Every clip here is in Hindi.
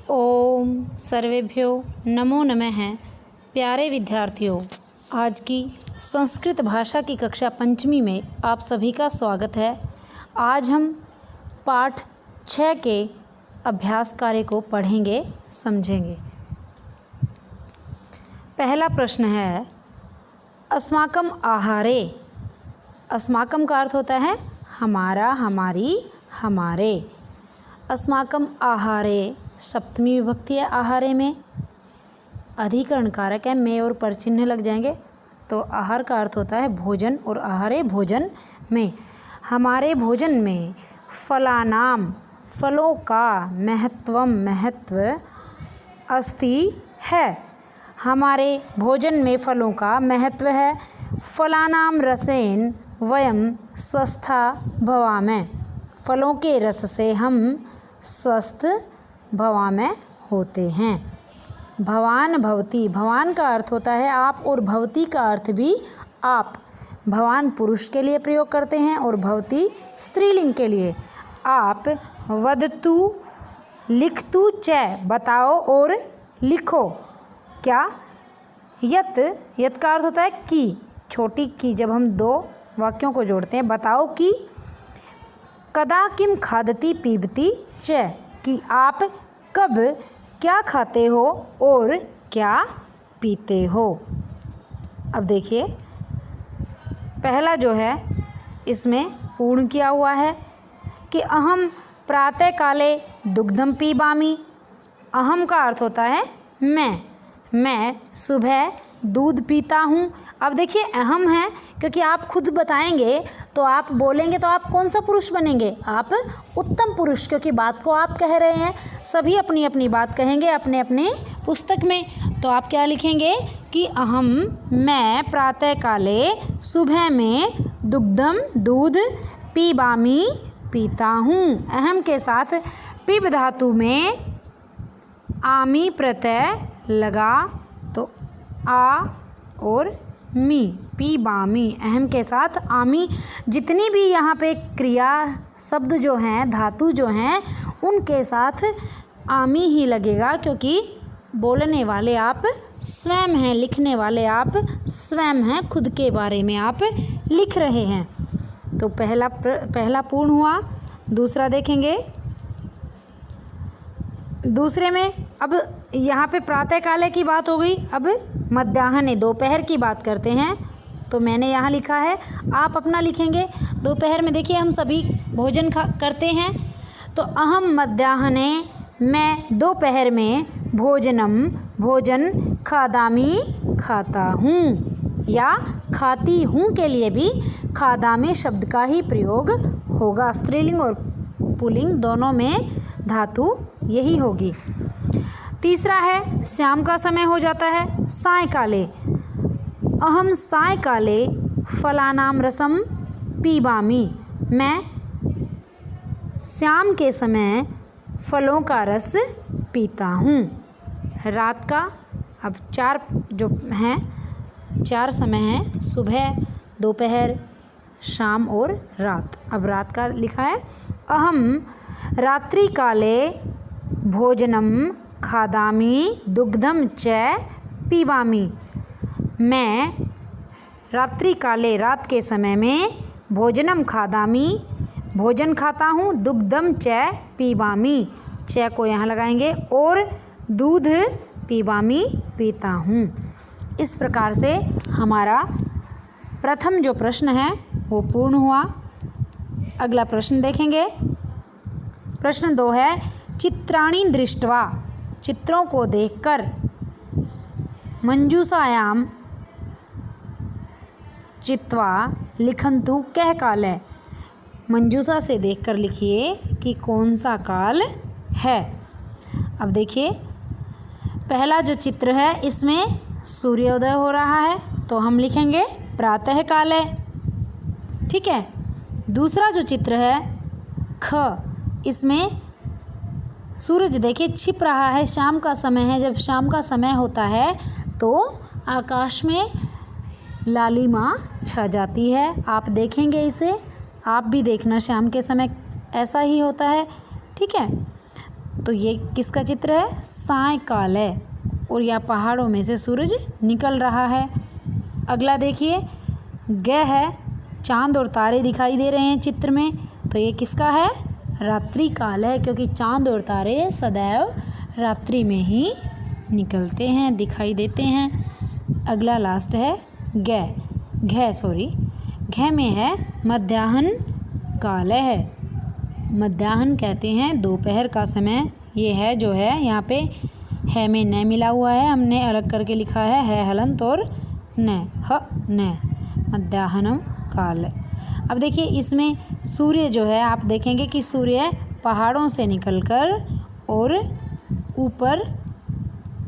ओम सर्वेभ्यो नमो नमः। प्यारे विद्यार्थियों, आज की संस्कृत भाषा की कक्षा पंचमी में आप सभी का स्वागत है। आज हम पाठ 6 के अभ्यास कार्य को पढ़ेंगे, समझेंगे। पहला प्रश्न है अस्माकं आहारे। अस्माकं का अर्थ होता है हमारा, हमारी, हमारे। अस्माकं आहारे सप्तमी विभक्ति है आहारे में, अधिकरण कारक है, में और पर चिन्ह लग जाएंगे तो आहार का अर्थ होता है भोजन और आहारे भोजन में। हमारे भोजन में फलानाम फलों का महत्व अस्ति है। हमारे भोजन में फलों का महत्व है। फलानाम रसेन वयम स्वस्था भवामः। फलों के रस से हम स्वस्थ भवामः होते हैं। भवान भवती, भवान का अर्थ होता है आप और भवती का अर्थ भी आप। भवान पुरुष के लिए प्रयोग करते हैं और भवती स्त्रीलिंग के लिए। आप वदतु लिखतु च, बताओ और लिखो। क्या? यत, यत का अर्थ होता है कि, छोटी की। जब हम दो वाक्यों को जोड़ते हैं, बताओ कि कदा किम खादती पीबती च, कि आप कब क्या खाते हो और क्या पीते हो। अब देखिए पहला जो है इसमें पूर्ण किया हुआ है कि अहम प्रातः काले दुग्धम पीबामी। अहम का अर्थ होता है मैं सुबह दूध पीता हूँ। अब देखिए अहम है क्योंकि आप खुद बताएंगे तो आप बोलेंगे तो आप कौन सा पुरुष बनेंगे? आप उत्तम पुरुष, क्योंकि बात को आप कह रहे हैं। सभी अपनी अपनी बात कहेंगे अपने अपने पुस्तक में। तो आप क्या लिखेंगे कि अहम, मैं प्रातः काले सुबह में दुग्धम दूध पीबामी पीता हूँ। अहम के साथ पिब धातु में आमी प्रत्यय लगा तो आ और मी, पीबामी। अहम के साथ आमी। जितनी भी यहाँ पे क्रिया शब्द जो हैं, धातु जो हैं, उनके साथ आमी ही लगेगा क्योंकि बोलने वाले आप स्वयं हैं, लिखने वाले आप स्वयं हैं, खुद के बारे में आप लिख रहे हैं। तो पहला पूर्ण हुआ। दूसरा देखेंगे। दूसरे में अब यहाँ पे प्रातः काले की बात हो गई। अब मध्याह्न दोपहर की बात करते हैं। तो मैंने यहाँ लिखा है, आप अपना लिखेंगे। दोपहर में देखिए हम सभी भोजन करते हैं। तो अहम मध्याह्ने, मैं दोपहर में भोजन खादामी खाता हूँ, या खाती हूँ के लिए भी खादामी शब्द का ही प्रयोग होगा। स्त्रीलिंग और पुल्लिंग दोनों में धातु यही होगी। तीसरा है शाम का समय हो जाता है, सायकाले। अहम सायकाले फलानाम रसम पीबामी। मैं शाम के समय फलों का रस पीता हूँ। रात का अब चार जो हैं, चार समय हैं, सुबह, दोपहर, शाम और रात। अब रात का लिखा है, अहम रात्रि काले भोजनम खादामी दुग्धम च पीबामी। मैं रात्रि काले, रात के समय में भोजनम खादामी, भोजन खाता हूँ, दुग्धम च पीबामी, च को यहाँ लगाएंगे, और दूध पीबामी पीता हूँ। इस प्रकार से हमारा प्रथम जो प्रश्न है वो पूर्ण हुआ। अगला प्रश्न देखेंगे। प्रश्न 2 है चित्राणि दृष्ट्वा, चित्रों को देखकर, मंजूषायाम चित्वा लिखन्तु कः काल है। मंजूषा से देखकर लिखिए कि कौन सा काल है। अब देखिए पहला जो चित्र है इसमें सूर्योदय हो रहा है तो हम लिखेंगे प्रातः काल है, ठीक है। दूसरा जो चित्र है ख, इसमें सूरज देखिए छिप रहा है, शाम का समय है। जब शाम का समय होता है तो आकाश में लालिमा छा जाती है। आप देखेंगे इसे, आप भी देखना शाम के समय ऐसा ही होता है, ठीक है। तो ये किसका चित्र है? सायंकाल है और यहाँ पहाड़ों में से सूरज निकल रहा है। अगला देखिए, ग है, चांद और तारे दिखाई दे रहे हैं चित्र में, तो ये किसका है? रात्रि काल है, क्योंकि चांद और तारे सदैव रात्रि में ही निकलते हैं, दिखाई देते हैं। अगला लास्ट है घ में है मध्याह्न काल है। मध्याह्न कहते हैं दोपहर का समय। ये है जो है यहाँ पे है में न मिला हुआ है, हमने अलग करके लिखा है हलंत और न मध्याह्नम काल। अब देखिए इसमें सूर्य जो है, आप देखेंगे कि सूर्य पहाड़ों से निकलकर और ऊपर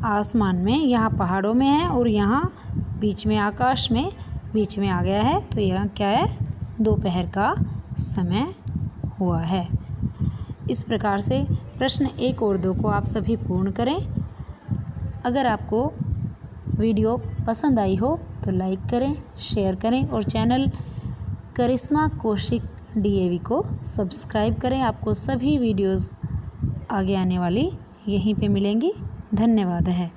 आसमान में, यहाँ पहाड़ों में है और यहाँ बीच में आकाश में बीच में आ गया है, तो यह क्या है? दोपहर का समय हुआ है। इस प्रकार से प्रश्न 1 और 2 को आप सभी पूर्ण करें। अगर आपको वीडियो पसंद आई हो तो लाइक करें, शेयर करें और चैनल करिश्मा कौशिक DAV को सब्सक्राइब करें। आपको सभी वीडियोस आगे आने वाली यहीं पे मिलेंगी। धन्यवाद है।